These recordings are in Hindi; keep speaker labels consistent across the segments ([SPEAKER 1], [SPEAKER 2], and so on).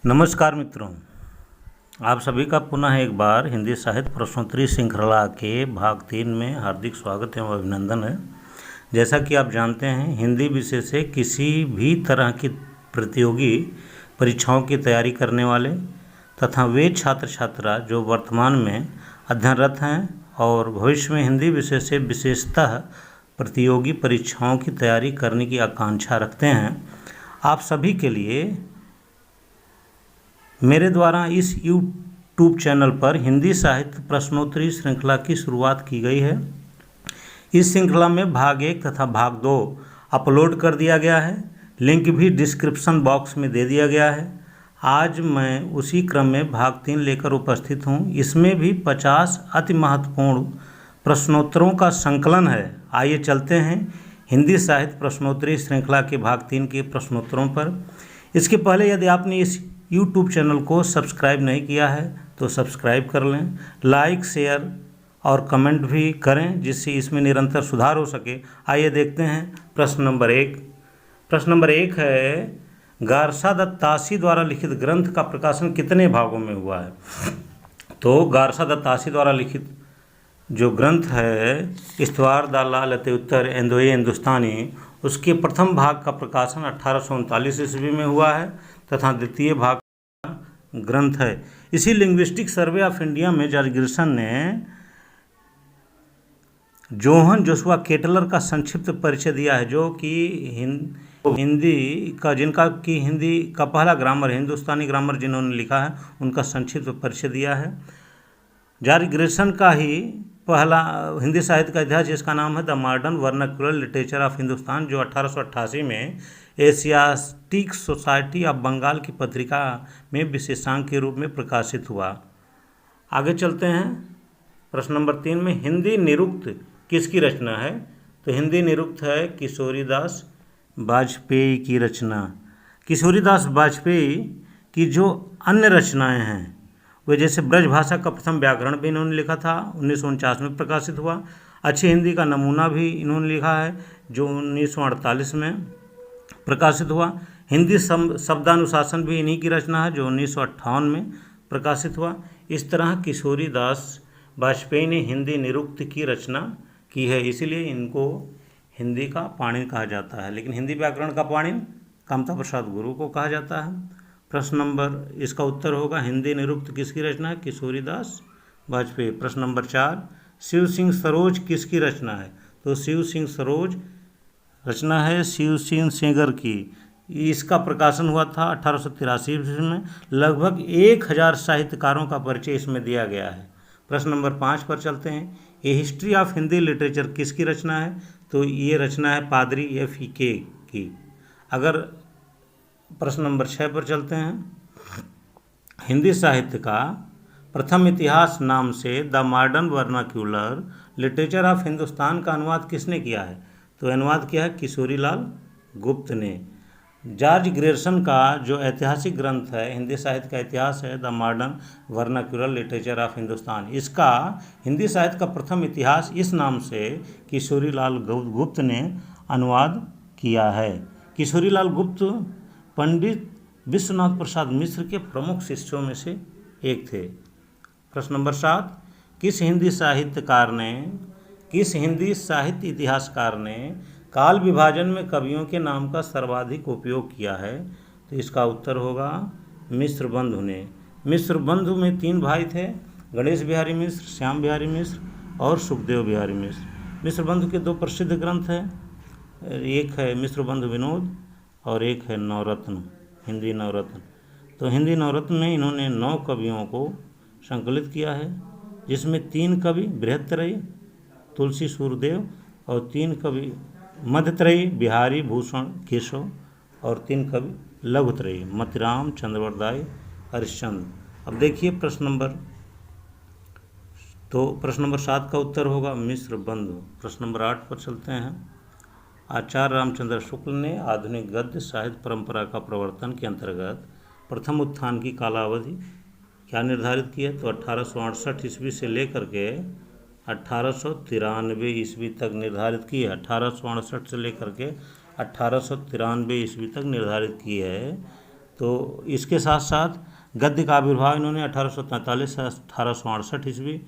[SPEAKER 1] नमस्कार मित्रों, आप सभी का पुनः एक बार हिंदी साहित्य प्रश्नोत्तरी श्रृंखला के भाग 3 में हार्दिक स्वागत एवं अभिनंदन है। जैसा कि आप जानते हैं, हिंदी विषय से किसी भी तरह की प्रतियोगी परीक्षाओं की तैयारी करने वाले तथा वे छात्र छात्रा जो वर्तमान में अध्ययनरत हैं और भविष्य में हिंदी विषय से विशेषतः प्रतियोगी परीक्षाओं की तैयारी करने की आकांक्षा रखते हैं, आप सभी के लिए मेरे द्वारा इस YouTube चैनल पर हिंदी साहित्य प्रश्नोत्तरी श्रृंखला की शुरुआत की गई है। इस श्रृंखला में भाग 1 तथा भाग 2 अपलोड कर दिया गया है। लिंक भी डिस्क्रिप्शन बॉक्स में दे दिया गया है। आज मैं उसी क्रम में भाग 3 लेकर उपस्थित हूँ। इसमें भी 50 अति महत्वपूर्ण प्रश्नोत्तरों का संकलन है। आइए चलते हैं हिंदी साहित्य प्रश्नोत्तरी श्रृंखला के भाग 3 के प्रश्नोत्तरों पर। इसके पहले यदि आपने इस YouTube चैनल को सब्सक्राइब नहीं किया है तो सब्सक्राइब कर लें, लाइक शेयर और कमेंट भी करें जिससे इसमें निरंतर सुधार हो सके। आइए देखते हैं प्रश्न नंबर 1। प्रश्न नंबर 1 है, गारसा दत्तासी द्वारा लिखित ग्रंथ का प्रकाशन कितने भागों में हुआ है? तो गारसा दत्तासी द्वारा लिखित जो ग्रंथ है इस्तवार दा लालते उत्तर एंदोए हिंदुस्तानी, उसके प्रथम भाग का प्रकाशन 1839 ईस्वी में हुआ है तथा द्वितीय भाग ग्रंथ है। इसी लिंग्विस्टिक सर्वे ऑफ इंडिया में जॉर्ज ग्रिशन ने जोहन जोशुआ केटलर का संक्षिप्त परिचय दिया है, जो कि हिंदी का पहला ग्रामर, हिंदुस्तानी ग्रामर जिन्होंने लिखा है उनका संक्षिप्त परिचय दिया है। जॉर्ज ग्रिशन का ही पहला हिंदी साहित्य का इतिहास जिसका नाम है the modern vernacular literature of Hindustan, जो 1888 में एशियाटिक सोसाइटी ऑफ बंगाल की पत्रिका में विशेषांक के रूप में प्रकाशित हुआ। आगे चलते हैं प्रश्न नंबर 3 में, हिंदी निरुक्त किसकी रचना है? तो हिंदी निरुक्त है किशोरीदास वाजपेयी की रचना। किशोरीदास वाजपेयी की जो अन्य रचनाएं हैं वे जैसे ब्रजभाषा का प्रथम व्याकरण भी इन्होंने लिखा था, 1949 में प्रकाशित हुआ। अच्छी हिंदी का नमूना भी इन्होंने लिखा है जो 1948 में प्रकाशित हुआ। हिंदी शब्दानुशासन भी इन्हीं की रचना है जो 1958 में प्रकाशित हुआ। इस तरह किशोरीदास वाजपेयी ने हिंदी निरुक्त की रचना की है, इसीलिए इनको हिंदी का पाणिनि कहा जाता है, लेकिन हिंदी व्याकरण का पाणिनि कामता प्रसाद गुरु को कहा जाता है। प्रश्न नंबर, इसका उत्तर होगा हिंदी निरुक्त किसकी रचना है? किशोरीदास वाजपेयी। प्रश्न नंबर 4, शिव सिंह सरोज किसकी रचना है? तो शिव सिंह सरोज रचना है शिव सिंह सेंगर की। इसका प्रकाशन हुआ था 1883 ईस्वी में। लगभग 1000 साहित्यकारों का परिचय इसमें दिया गया है। प्रश्न नंबर 5 पर चलते हैं, ए हिस्ट्री ऑफ हिंदी लिटरेचर किसकी रचना है? तो ये रचना है पादरी FEK की। अगर प्रश्न नंबर 6 पर चलते हैं, हिंदी साहित्य का प्रथम इतिहास नाम से the modern vernacular literature of Hindustan का अनुवाद किसने किया है? तो अनुवाद किया है किशोरीलाल गुप्त ने। जॉर्ज ग्रिशन का जो ऐतिहासिक ग्रंथ है, हिंदी साहित्य का इतिहास है, the modern vernacular literature of Hindustan, इसका हिंदी साहित्य का प्रथम इतिहास इस नाम से किशोरीलाल गुप्त ने अनुवाद किया है। किशोरीलाल गुप्त पंडित विश्वनाथ प्रसाद मिश्र के प्रमुख शिष्यों में से एक थे। प्रश्न नंबर 7, किस हिंदी साहित्य इतिहासकार ने काल विभाजन में कवियों के नाम का सर्वाधिक उपयोग किया है? तो इसका उत्तर होगा मिश्र बंधु ने। मिश्र बंधु में 3 भाई थे, गणेश बिहारी मिश्र, श्याम बिहारी मिश्र और सुखदेव बिहारी मिश्र। मिश्र बंधु के 2 प्रसिद्ध ग्रंथ हैं, एक है मिश्र बंधु विनोद और एक है नवरत्न, हिंदी नवरत्न। तो हिंदी नवरत्न में इन्होंने 9 कवियों को संकलित किया है, जिसमें 3 कवि बृहत्त्रयी तुलसी सूरदेव और 3 कवि मध्यत्रयी बिहारी भूषण केशव और 3 कवि लघुत्रयी मतिराम चंद्रवरदाई हरिश्चंद्र। अब देखिए प्रश्न नंबर 7 का उत्तर होगा मिश्र बंधु। प्रश्न नंबर 8 पर चलते हैं, आचार्य रामचंद्र शुक्ल ने आधुनिक गद्य साहित्य परंपरा का प्रवर्तन के अंतर्गत प्रथम उत्थान की कालावधि क्या निर्धारित की है? तो 1868 ईस्वी से लेकर के 1893 ईस्वी तक निर्धारित की है। 1868 से लेकर के 1893 ईस्वी तक निर्धारित की है। तो इसके साथ साथ गद्य का आविर्भाव इन्होंने 1843 से 1868 ईस्वी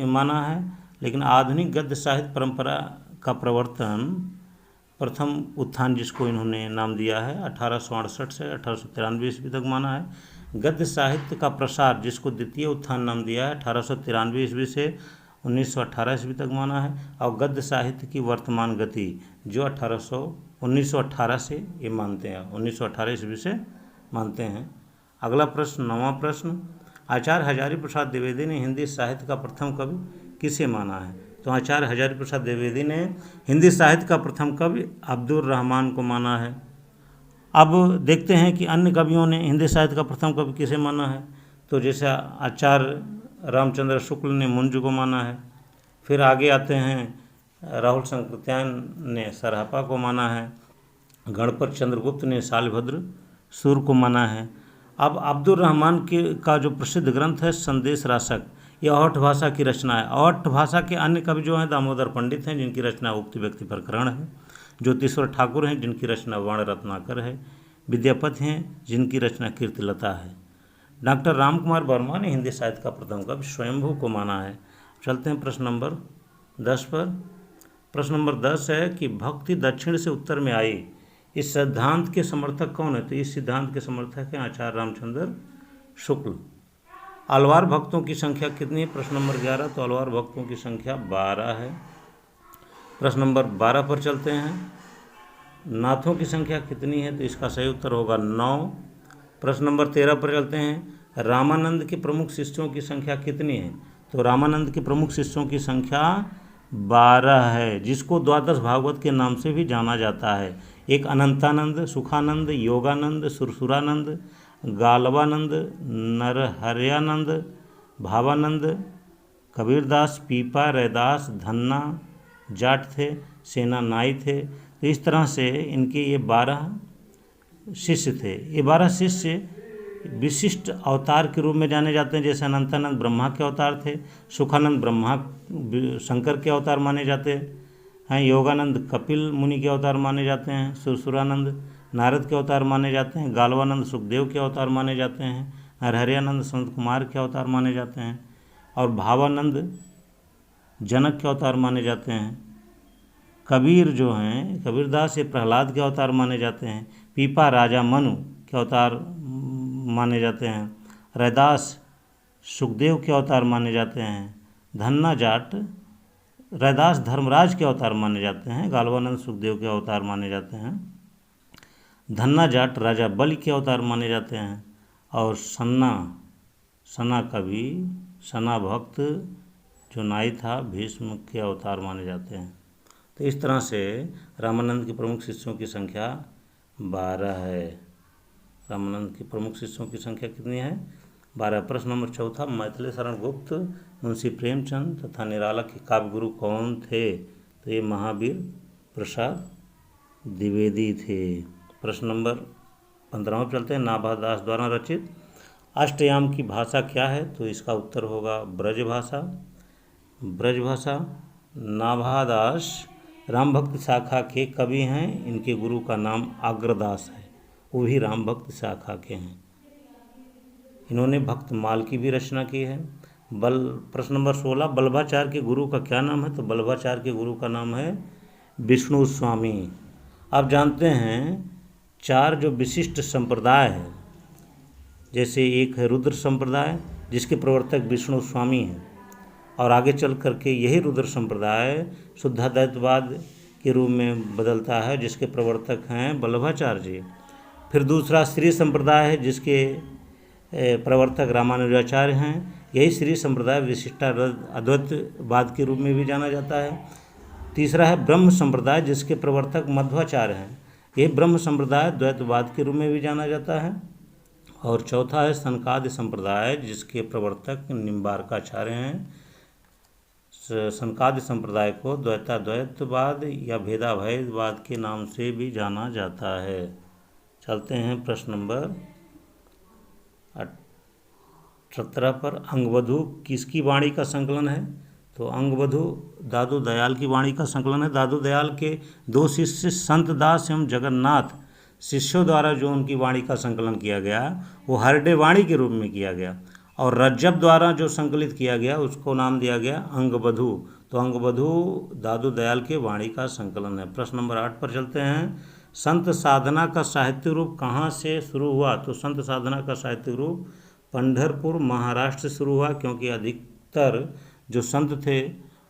[SPEAKER 1] माना है। लेकिन आधुनिक गद्य साहित्य परंपरा का प्रवर्तन, प्रथम उत्थान जिसको इन्होंने नाम दिया है, 1868 से 1893 ईस्वी तक माना है। गद्य साहित्य का प्रसार जिसको द्वितीय उत्थान नाम दिया है, 1893 ईस्वी से 1918 ईस्वी तक माना है। और गद्य साहित्य की वर्तमान गति जो 1918 से ये मानते हैं, 1918 ईस्वी से मानते हैं। अगला प्रश्न, 9वां प्रश्न, आचार्य हजारी प्रसाद द्विवेदी ने हिंदी साहित्य का प्रथम कवि किसे माना है? तो आचार्य हजारी प्रसाद द्विवेदी ने हिंदी साहित्य का प्रथम कवि अब्दुल रहमान को माना है। अब देखते हैं कि अन्य कवियों ने हिंदी साहित्य का प्रथम कवि किसे माना है। तो जैसे आचार्य रामचंद्र शुक्ल ने मुंज को माना है। फिर आगे आते हैं, राहुल संकृत्यायन ने सरहपा को माना है। गणपत चंद्रगुप्त ने शालिभद्र सूर को माना है। अब अब्दुल रहमान का जो प्रसिद्ध ग्रंथ है संदेश रासक, यह अवध भाषा की रचना है। अवध भाषा के अन्य कवि जो हैं दामोदर पंडित हैं जिनकी रचना उक्त व्यक्ति प्रकरण है, ज्योतिश्वर ठाकुर हैं जिनकी रचना वर्ण रत्नाकर है, विद्यापति हैं जिनकी रचना कीर्तिलता है। डॉक्टर राम कुमार वर्मा ने हिंदी साहित्य का प्रथम कवि स्वयंभू को माना है। चलते हैं प्रश्न नंबर 10 पर। प्रश्न नंबर 10 है कि भक्ति दक्षिण से उत्तर में आई, इस सिद्धांत के समर्थक कौन है? तो इस सिद्धांत के समर्थक हैं आचार्य रामचंद्र शुक्ल। अलवार भक्तों की संख्या कितनी है? प्रश्न नंबर 11। तो अलवार भक्तों की संख्या 12 है। प्रश्न नंबर 12 पर चलते हैं, नाथों की संख्या कितनी है? तो इसका सही उत्तर होगा 9। प्रश्न नंबर 13 पर चलते हैं, रामानंद के प्रमुख शिष्यों की संख्या कितनी है? तो रामानंद के प्रमुख शिष्यों की संख्या 12 है, जिसको द्वादश भागवत के नाम से भी जाना जाता है। एक अनंतानंद, सुखानंद, योगानंद, सुरसुरानंद, गालवानंद, नरहरयानंद, भावानंद, कबीरदास, पीपा, रैदास, धन्ना जाट थे, सेना नाई थे। तो इस तरह से इनके ये 12 शिष्य थे। ये 12 शिष्य विशिष्ट अवतार के रूप में जाने जाते हैं। जैसे अनंतानंद ब्रह्मा के अवतार थे, सुखानंद ब्रह्मा शंकर के अवतार माने जाते हैं, योगानंद कपिल मुनि के अवतार माने जाते हैं, सुरसुरानंद नारद के अवतार माने जाते हैं, गालवानंद सुखदेव के अवतार माने जाते हैं, नरहरयानंद संत कुमार के अवतार माने जाते हैं, और भावानंद जनक के अवतार माने जाते हैं। कबीर जो हैं, कबीरदास ये प्रहलाद के अवतार माने जाते हैं। पीपा राजा मनु के अवतार माने जाते हैं। रैदास सुखदेव के अवतार माने जाते हैं। धन्ना जाट रैदास धर्मराज के अवतार माने जाते हैं। गालवानंद सुखदेव के अवतार माने जाते हैं। धन्ना जाट राजा बलि के अवतार माने जाते हैं। और सना कवि, सना भक्त जो नाई था, भीष्म के अवतार माने जाते हैं। तो इस तरह से रामानंद के प्रमुख शिष्यों की संख्या 12 है। रामानंद के प्रमुख शिष्यों की संख्या कितनी है? 12। प्रश्न नंबर 4, मैथिली शरण गुप्त, मुंशी प्रेमचंद तथा निराला के काव्य गुरु कौन थे? तो ये महावीर प्रसाद द्विवेदी थे। प्रश्न नंबर 15 पर चलते हैं, नाभादास द्वारा रचित अष्टयाम की भाषा क्या है? तो इसका उत्तर होगा ब्रजभाषा। ब्रजभाषा। नाभादास राम भक्त शाखा के कवि हैं। इनके गुरु का नाम अग्रदास है, वो भी राम भक्त शाखा के हैं। इन्होंने भक्तमाल की भी रचना की है। प्रश्न नंबर 16, बल्लभाचार्य के गुरु का क्या नाम है? तो बल्लभाचार्य के गुरु का नाम है विष्णु स्वामी। आप जानते हैं 4 जो विशिष्ट संप्रदाय है, जैसे एक है रुद्र संप्रदाय जिसके प्रवर्तक विष्णु स्वामी हैं, और आगे चल करके यही रुद्र संप्रदाय शुद्धाद्वैतवाद के रूप में बदलता है जिसके प्रवर्तक हैं वल्लभाचार्य जी। फिर दूसरा श्री संप्रदाय है जिसके प्रवर्तक रामानुजाचार्य हैं। यही श्री संप्रदाय विशिष्टाद्वैतवाद के रूप में भी जाना जाता है। तीसरा है ब्रह्म संप्रदाय जिसके प्रवर्तक मध्वाचार्य हैं। ये ब्रह्म संप्रदाय द्वैतवाद के रूप में भी जाना जाता है। और चौथा है सनकादि संप्रदाय जिसके प्रवर्तक निम्बारकाचार्य हैं। सनकादि संप्रदाय को द्वैताद्वैतवाद या भेदाभेदवाद के नाम से भी जाना जाता है। चलते हैं प्रश्न नंबर 17 पर, अंगवधु किसकी वाणी का संकलन है? तो अंगवधु दादू दयाल की वाणी का संकलन है। दादू दयाल के 2 शिष्य संत दास एवं जगन्नाथ शिष्यों द्वारा जो उनकी वाणी का संकलन किया गया वो हरडे वाणी के रूप में किया गया, और रज्जब द्वारा जो संकलित किया गया उसको नाम दिया गया अंगबधू। तो अंगबधू दादू दयाल के वाणी का संकलन है। प्रश्न नंबर 8 पर चलते हैं। संत साधना का साहित्य रूप कहाँ से शुरू हुआ? तो संत साधना का साहित्य रूप पंढरपुर महाराष्ट्र से शुरू हुआ, क्योंकि अधिकतर जो संत थे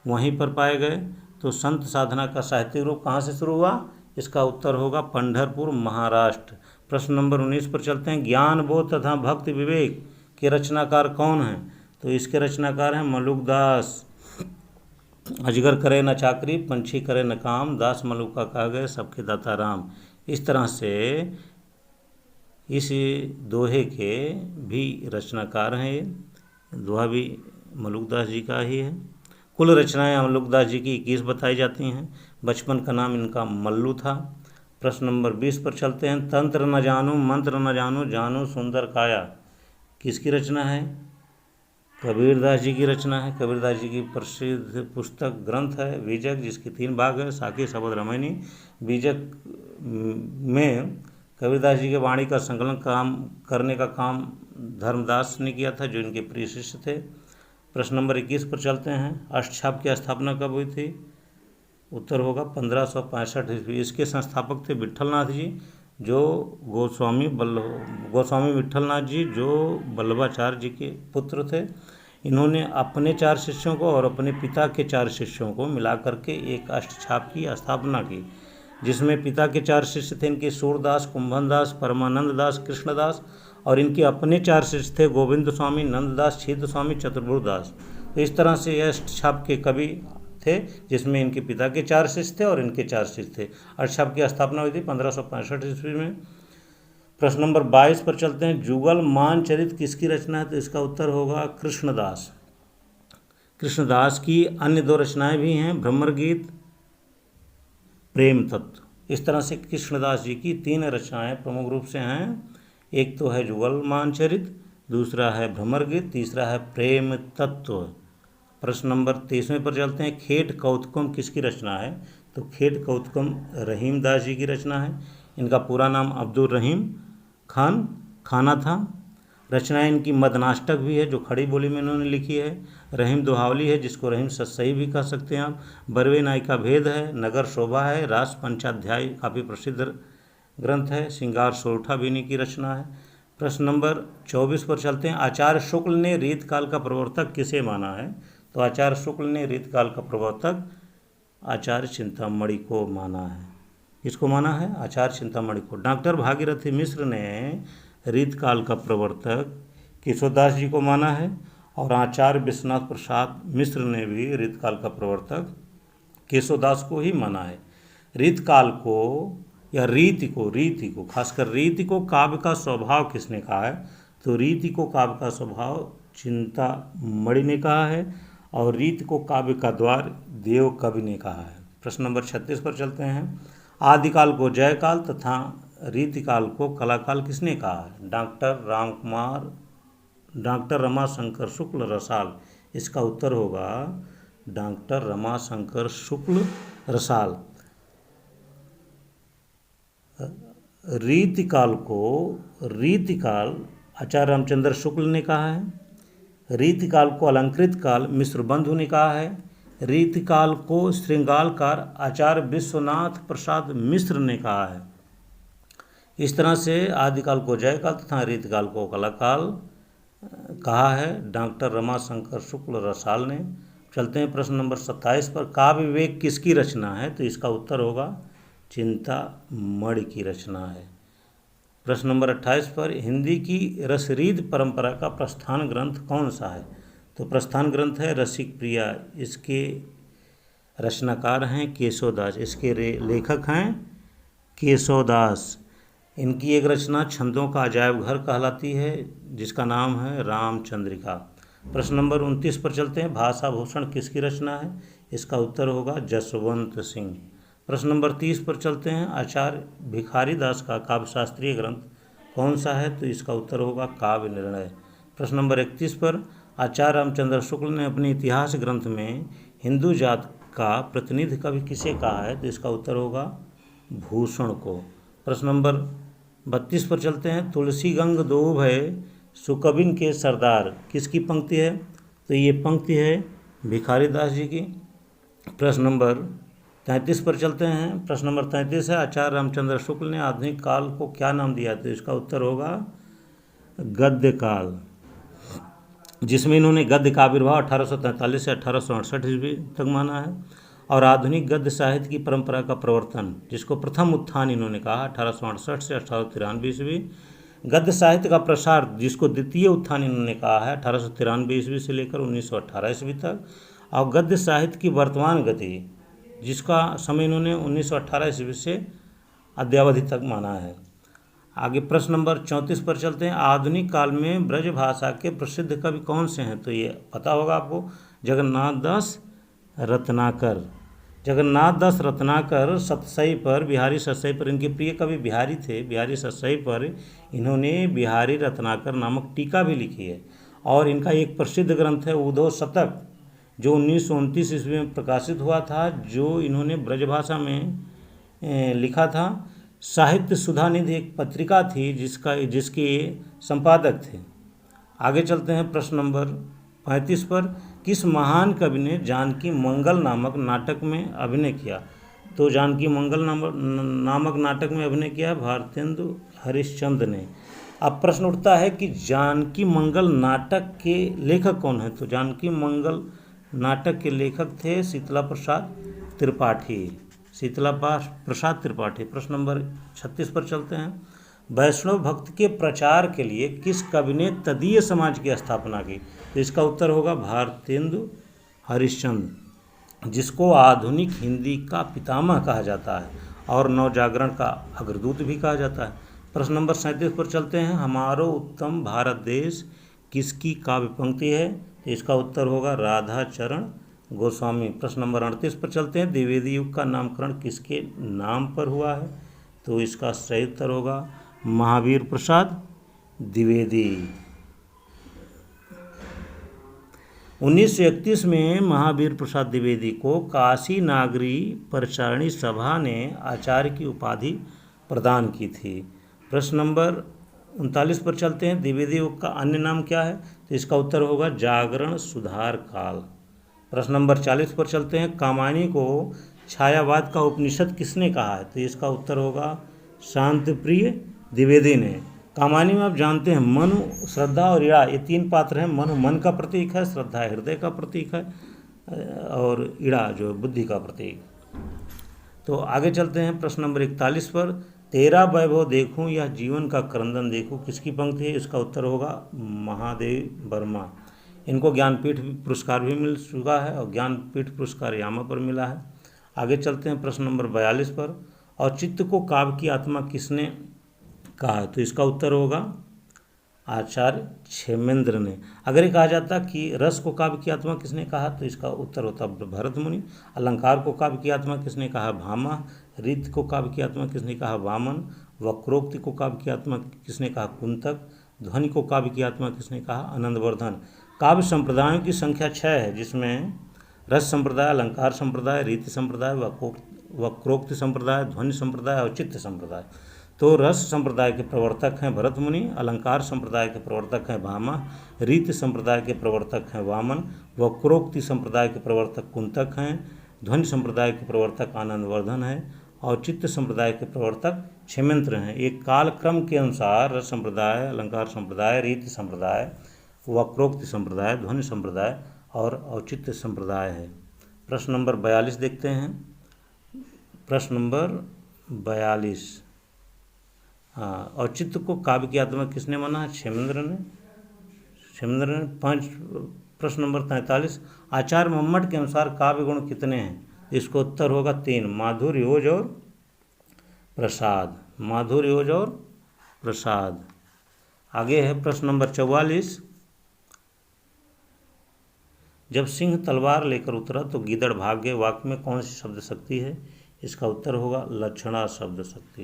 [SPEAKER 1] वहीं पर पाए गए। तो संत साधना का साहित्य रूप कहाँ से शुरू हुआ? इसका उत्तर होगा पंढरपुर महाराष्ट्र। प्रश्न नंबर 19 पर चलते हैं। ज्ञान बोध तथा भक्ति विवेक के रचनाकार कौन हैं? तो इसके रचनाकार हैं मलुकदास। अजगर करे न चाकरी, पंछी करे न काम, दास मलुका कहा गए सबके दाता राम। इस तरह से इस दोहे के भी रचनाकार हैं। ये दोहा भी मलुकदास जी का ही है। कुल रचनाएं मलुकदास जी की 21 बताई जाती हैं। बचपन का नाम इनका मल्लू था। प्रश्न नंबर 20 पर चलते हैं। तंत्र न जानू मंत्र न जानू, जानू सुंदर काया किसकी रचना है? कबीरदास जी की रचना है। कबीरदास जी की प्रसिद्ध पुस्तक ग्रंथ है बीजक, जिसके 3 भाग है, साकी शबद रामायणी। बीजक में कबीरदास जी के वाणी का संकलन करने का काम धर्मदास ने किया था, जो इनके प्रिय शिष्य थे। प्रश्न नंबर 21 पर चलते हैं। अष्टछाप की स्थापना कब हुई थी? उत्तर होगा 1565 ईस्वी। इसके संस्थापक थे विट्ठलनाथ जी, जो गोस्वामी विट्ठलनाथ जी जो वल्लभाचार्य जी के पुत्र थे। इन्होंने अपने 4 शिष्यों को और अपने पिता के 4 शिष्यों को मिला करके एक अष्टछाप की स्थापना की, जिसमें पिता के 4 शिष्य थे इनके सूरदास, कुंभनदास, परमानंद दास, कृष्णदास, और इनके अपने 4 शिष्य थे गोविंद स्वामी, नंददास, छीद स्वामी, चतुर्भुजदास। तो इस तरह से यह अष्टछाप के कवि थे, जिसमें इनके पिता के 4 शिष्य थे और इनके 4 शिष्य थे। अष्टछाप की स्थापना हुई थी 1565 ईस्वी में। प्रश्न नंबर 22 पर चलते हैं। जुगल मानचरित किसकी रचना है? तो इसका उत्तर होगा कृष्णदास। कृष्णदास की अन्य 2 रचनाएं भी हैं, भ्रमर गीत, प्रेम तत्व। इस तरह से कृष्णदास जी की 3 रचनाएं प्रमुख रूप से हैं। एक तो है जुगल मानचरित, दूसरा है भ्रमर गीत, तीसरा है प्रेम तत्व। प्रश्न नंबर 23वें पर चलते हैं। खेट कौतुकम किसकी रचना है? तो खेट कौतुकम रहीम दास जी की रचना है। इनका पूरा नाम अब्दुल रहीम खान खाना था। रचनाएं इनकी मदनाष्टक भी है, जो खड़ी बोली में इन्होंने लिखी है। रहीम दोहावली है, जिसको रहीम सतसई भी कह सकते हैं आप। बरवे नायिका भेद है, नगर शोभा है, रास पंचाध्याय काफ़ी प्रसिद्ध ग्रंथ है। श्रृंगार सोरठा भी इन्हीं की रचना है। प्रश्न नंबर 24 पर चलते हैं। आचार्य शुक्ल ने रीतकाल का प्रवर्तक किसे माना है? तो आचार्य शुक्ल ने रीतकाल का प्रवर्तक आचार्य चिंतामणि को माना है। किसको माना है? आचार्य चिंतामणि को। डॉक्टर भागीरथी मिश्र ने रीतकाल का प्रवर्तक केशवदास जी को माना है, और आचार्य विश्वनाथ प्रसाद मिश्र ने भी रीतकाल का प्रवर्तक केशवदास को ही माना है। रीतकाल को या रीति को खासकर रीति को काव्य का स्वभाव किसने कहा है? तो रीति को काव्य का स्वभाव चिंतामणि ने कहा है, और रीति को काव्य का द्वार देव कवि ने कहा है। प्रश्न नंबर 36 पर चलते हैं। आदिकाल को जयकाल तथा रीतिकाल को कलाकाल किसने कहा है? डॉक्टर रमाशंकर शुक्ल रसाल। इसका उत्तर होगा डॉक्टर रमाशंकर शुक्ल रसाल। रीतिकाल आचार्य रामचंद्र शुक्ल ने कहा है। रीतिकाल को अलंकृत काल मिश्र बंधु ने कहा है। रीतिकाल को श्रृंगालकार आचार्य विश्वनाथ प्रसाद मिश्र ने कहा है। इस तरह से आदिकाल को जयकाल तथा रीतिकाल को कलाकाल कहा है डॉक्टर रमाशंकर शुक्ल रसाल ने। चलते हैं प्रश्न नंबर 27 पर। काव्य विवेक किसकी रचना है? तो इसका उत्तर होगा चिंतामणि की रचना है। प्रश्न नंबर 28 पर। हिंदी की रसरीत परंपरा का प्रस्थान ग्रंथ कौन सा है? तो प्रस्थान ग्रंथ है रसिक प्रिया। इसके रचनाकार हैं केशवदास। इसके लेखक हैं केशवदास। इनकी एक रचना छंदों का अजायब घर कहलाती है, जिसका नाम है रामचंद्रिका। प्रश्न नंबर 29 पर चलते हैं। भाषा भूषण किसकी रचना है? इसका उत्तर होगा जसवंत सिंह। प्रश्न नंबर 30 पर चलते हैं। आचार्य भिखारी दास का काव्य शास्त्रीय ग्रंथ कौन सा है? तो इसका उत्तर होगा काव्य निर्णय। प्रश्न नंबर 31 पर। आचार्य रामचंद्र शुक्ल ने अपने इतिहास ग्रंथ में हिंदू जात का प्रतिनिधि कवि किसे कहा है? तो इसका उत्तर होगा भूषण को। प्रश्न नंबर 32 पर चलते हैं। तुलसी गंग दो भय सुकबिन के सरदार, किसकी पंक्ति है? तो ये पंक्ति है भिखारी दास जी की। प्रश्न नंबर 33 पर चलते हैं। प्रश्न नंबर 33 है, आचार्य रामचंद्र शुक्ल ने आधुनिक काल को क्या नाम दिया? तो इसका उत्तर होगा गद्य काल, जिसमें इन्होंने गद्य का आविर्भाव 1843 से 1868 ईस्वी तक माना है। और आधुनिक गद्य साहित्य की परंपरा का प्रवर्तन, जिसको प्रथम उत्थान इन्होंने कहा 1868 से 1893 ईस्वी। गद्य साहित्य का प्रसार, जिसको द्वितीय उत्थान इन्होंने कहा है 1893 ईस्वी से लेकर 1918 ईस्वी तक। और गद्य साहित्य की वर्तमान गति, जिसका समय इन्होंने 1918 ईस्वी से अद्यावधि तक माना है। आगे प्रश्न नंबर 34 पर चलते हैं। आधुनिक काल में ब्रज भाषा के प्रसिद्ध कवि कौन से हैं? तो ये पता होगा आपको, जगन्नाथ दास रत्नाकर। जगन्नाथ दास रत्नाकर सतसई पर, बिहारी सतसई पर, इनके प्रिय कवि बिहारी थे। बिहारी सतसई पर इन्होंने बिहारी रत्नाकर नामक टीका भी लिखी है। और इनका एक प्रसिद्ध ग्रंथ है उद्धव शतक, जो 1929 ईस्वी में प्रकाशित हुआ था, जो इन्होंने ब्रजभाषा में लिखा था। साहित्य सुधा निधि एक पत्रिका थी जिसके संपादक थे। आगे चलते हैं प्रश्न नंबर 35 पर। किस महान कवि ने जानकी मंगल नामक नाटक में अभिनय किया? तो जानकी मंगल नामक नाटक में अभिनय किया भारतेंदु हरिश्चंद्र ने। अब प्रश्न उठता है कि जानकी मंगल नाटक के लेखक कौन है? तो जानकी मंगल नाटक के लेखक थे शीतला प्रसाद त्रिपाठी। शीतला प्रसाद त्रिपाठी। प्रश्न नंबर 36 पर चलते हैं। वैष्णव भक्त के प्रचार के लिए किस कवि ने तदीय समाज की स्थापना की? तो इसका उत्तर होगा भारतेंदु हरिश्चंद्र, जिसको आधुनिक हिंदी का पितामह कहा जाता है और नवजागरण का अग्रदूत भी कहा जाता है। प्रश्न नंबर 37 पर चलते हैं। हमारो उत्तम भारत देश किसकी काव्य पंक्ति है? तो इसका उत्तर होगा राधा चरण गोस्वामी। प्रश्न नंबर 38 पर चलते हैं। द्विवेदी युग का नामकरण किसके नाम पर हुआ है? तो इसका सही उत्तर होगा महावीर प्रसाद द्विवेदी। 1931 में महावीर प्रसाद द्विवेदी को काशी नागरी परिचारिणी सभा ने आचार्य की उपाधि प्रदान की थी। प्रश्न नंबर 39 पर चलते हैं। द्विवेदी युग का अन्य नाम क्या है? तो इसका उत्तर होगा जागरण सुधार काल। प्रश्न नंबर 40 पर चलते हैं। कामायनी को छायावाद का उपनिषद किसने कहा है? तो इसका उत्तर होगा शांतिप्रिय द्विवेदी ने। कामायनी में आप जानते हैं मनु, श्रद्धा और इड़ा, ये तीन पात्र हैं। मनु मन का प्रतीक है, श्रद्धा हृदय का प्रतीक है, और इड़ा जो बुद्धि का प्रतीक। तो आगे चलते हैं प्रश्न नंबर 41 पर। तेरा वैभव देखूं या जीवन का क्रंदन देखूं, किसकी पंक्ति है? इसका उत्तर होगा महादेव वर्मा। इनको ज्ञानपीठ पुरस्कार भी मिल चुका है और ज्ञानपीठ पुरस्कार यामा पर मिला है। आगे चलते हैं प्रश्न नंबर 42 पर। और चित्त को काव्य की आत्मा किसने कहा है? तो इसका उत्तर होगा आचार्य क्षेमेंद्र ने। अगर ये कहा जाता कि रस को काव्य की आत्मा किसने कहा, तो इसका उत्तर होता भरत मुनि। अलंकार को काव्य की आत्मा किसने कहा? भामा। रीत को काव्य की आत्मा किसने कहा? वामन। वक्रोक्ति को काव्य की आत्मा किसने कहा? कुंतक। ध्वनि को काव्य की आत्मा किसने कहा? आनंदवर्धन। काव्य संप्रदायों की संख्या 6 है, जिसमें रस संप्रदाय, अलंकार संप्रदाय, रीति संप्रदाय, वक्रोक्ति संप्रदाय, ध्वनि संप्रदाय और चित्त संप्रदाय। तो रस संप्रदाय के प्रवर्तक हैं भरत मुनि, अलंकार संप्रदाय के प्रवर्तक हैं भामा, रीति संप्रदाय के प्रवर्तक हैं वामन, वक्रोक्ति संप्रदाय के प्रवर्तक कुंतक हैं, ध्वनि संप्रदाय के प्रवर्तक आनंदवर्धन है और चित्त संप्रदाय के प्रवर्तक क्षेमेंद्र हैं। एक कालक्रम के अनुसार रस संप्रदाय, अलंकार संप्रदाय, रीति संप्रदाय, वक्रोक्ति संप्रदाय, ध्वनि संप्रदाय और औचित्य संप्रदाय है। प्रश्न नंबर 42 देखते हैं। प्रश्न नंबर 42। हाँ, औचित्य को काव्य की आत्मा किसने माना है? क्षेमेंद्र ने। प्रश्न नंबर 43। आचार्य मम्मट के अनुसार काव्य गुण कितने हैं? इसको उत्तर होगा 3, माधुर्य, ओज और प्रसाद। माधुर्य, ओज और प्रसाद। आगे है प्रश्न नंबर 44। जब सिंह तलवार लेकर उतरा तो गीदड़ भाग गए, वाक्य में कौन सी शब्द शक्ति है? इसका उत्तर होगा लक्षणा शब्द शक्ति।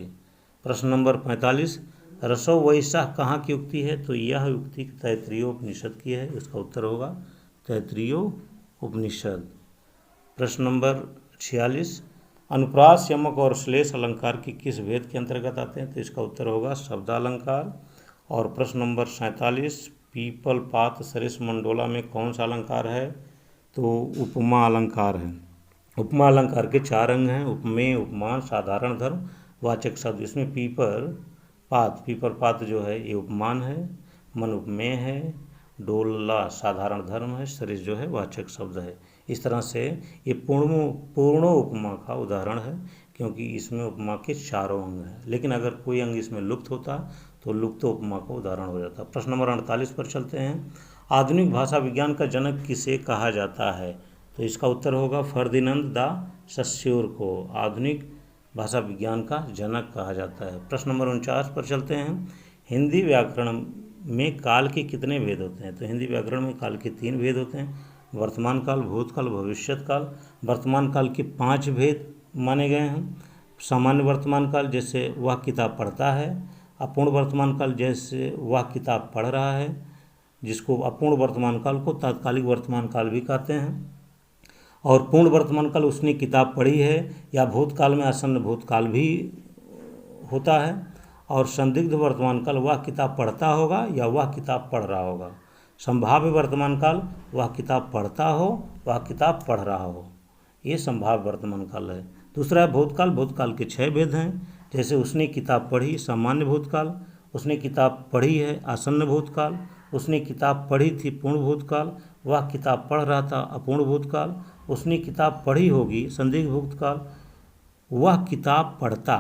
[SPEAKER 1] प्रश्न नंबर 45। रसो वैसा कहाँ की युक्ति है? तो यह युक्ति तैत्तिरीय उपनिषद की है। इसका उत्तर होगा तैत्तिरीय उपनिषद। प्रश्न नंबर 46। अनुप्रास, यमक और श्लेष अलंकार के किस भेद के अंतर्गत आते हैं? तो इसका उत्तर होगा शब्दालंकार। और प्रश्न नंबर 47, पीपल, पात, सरिस, मंडोला में कौन सा अलंकार है? तो उपमा अलंकार है। उपमा अलंकार के 4 अंग हैं: उपमेय, उपमान, साधारण धर्म, वाचक शब्द। इसमें पीपर पात जो है ये उपमान है, मन उपमेय है, डोला साधारण धर्म है, सरिस जो है वाचक शब्द है। इस तरह से ये पूर्ण उपमा का उदाहरण है, क्योंकि इसमें उपमा के 4 अंग हैं। लेकिन अगर कोई अंग इसमें लुप्त होता तो लुप्त उपमा का उदाहरण हो जाता। प्रश्न नंबर 48 पर चलते हैं। आधुनिक भाषा विज्ञान का जनक किसे कहा जाता है? तो इसका उत्तर होगा फर्दिनंद द सस्योर को आधुनिक भाषा विज्ञान का जनक कहा जाता है। प्रश्न नंबर 49 पर चलते हैं। हिंदी व्याकरण में काल के कितने भेद होते हैं? तो हिंदी व्याकरण में काल के 3 भेद होते हैं: वर्तमान काल, भूतकाल, भविष्यत काल। वर्तमान काल के 5 भेद माने गए हैं: सामान्य वर्तमान काल, जैसे वह किताब पढ़ता है; अपूर्ण वर्तमान काल, जैसे वह किताब पढ़ रहा है, जिसको अपूर्ण वर्तमान काल को तात्कालिक वर्तमान काल भी कहते हैं; और पूर्ण वर्तमान काल, उसने किताब पढ़ी है, या भूतकाल में आसन्न भूतकाल भी होता है; और संदिग्ध वर्तमान काल, वह किताब पढ़ता होगा या वह किताब पढ़ रहा होगा; संभाव्य वर्तमान काल, वह किताब पढ़ता हो, वह किताब पढ़ रहा हो, ये संभाव्य वर्तमान काल है। दूसरा है भूतकाल। भूतकाल के 6 भेद हैं, जैसे उसने किताब पढ़ी, सामान्य भूतकाल; उसने किताब पढ़ी है, आसन्न भूतकाल; उसने किताब पढ़ी थी, पूर्ण भूतकाल; वह किताब पढ़ रहा था, अपूर्ण भूतकाल; उसने किताब पढ़ी होगी, संदिग्ध भूतकाल; वह किताब पढ़ता,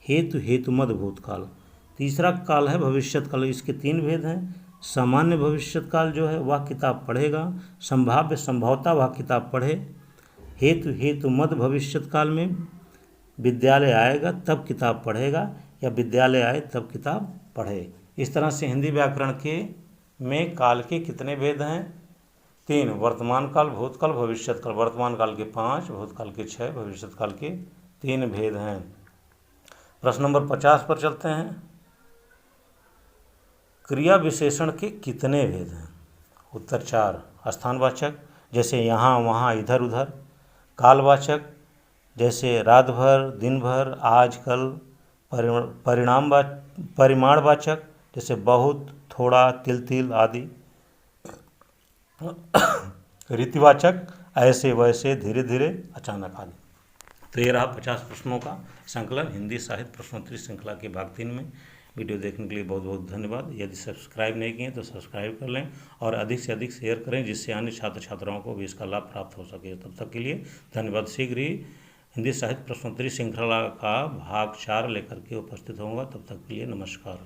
[SPEAKER 1] हेतु मद भूतकाल। तीसरा काल है भविष्यत काल। इसके 3 भेद हैं: सामान्य भविष्यत काल जो है वह किताब पढ़ेगा; संभाव्य संभवतः वह किताब पढ़े; हेतु मद भविष्यत काल में विद्यालय आएगा तब किताब पढ़ेगा, या विद्यालय आए तब किताब पढ़े। इस तरह से हिंदी व्याकरण के में काल के कितने भेद हैं? 3: वर्तमान काल, भूतकाल, भविष्यत काल। वर्तमान काल के 5, भूतकाल के 6, भविष्यत काल के 3 भेद हैं। प्रश्न नंबर 50 पर चलते हैं। क्रिया विशेषण के कितने भेद हैं? उत्तर 4: स्थानवाचक, जैसे यहाँ वहाँ, इधर उधर; कालवाचक, जैसे रात भर, दिन भर, आज कल; परिमाणवाचक, जैसे बहुत, थोड़ा, तिल आदि; रीतिवाचक, ऐसे वैसे, धीरे धीरे, अचानक आदि। तो ये रहा 50 प्रश्नों का संकलन हिंदी साहित्य प्रश्नोत्तरी श्रृंखला के भाग 3 में। वीडियो देखने के लिए बहुत बहुत धन्यवाद। यदि सब्सक्राइब नहीं किए तो सब्सक्राइब कर लें और अधिक से अधिक शेयर करें, जिससे अन्य छात्र छात्राओं को भी इसका लाभ प्राप्त हो सके। तब तक के लिए धन्यवाद। शीघ्र ही हिंदी साहित्य प्रश्नोत्तरी श्रृंखला का भाग 4 लेकर के उपस्थित होऊंगा। तब तक के लिए नमस्कार।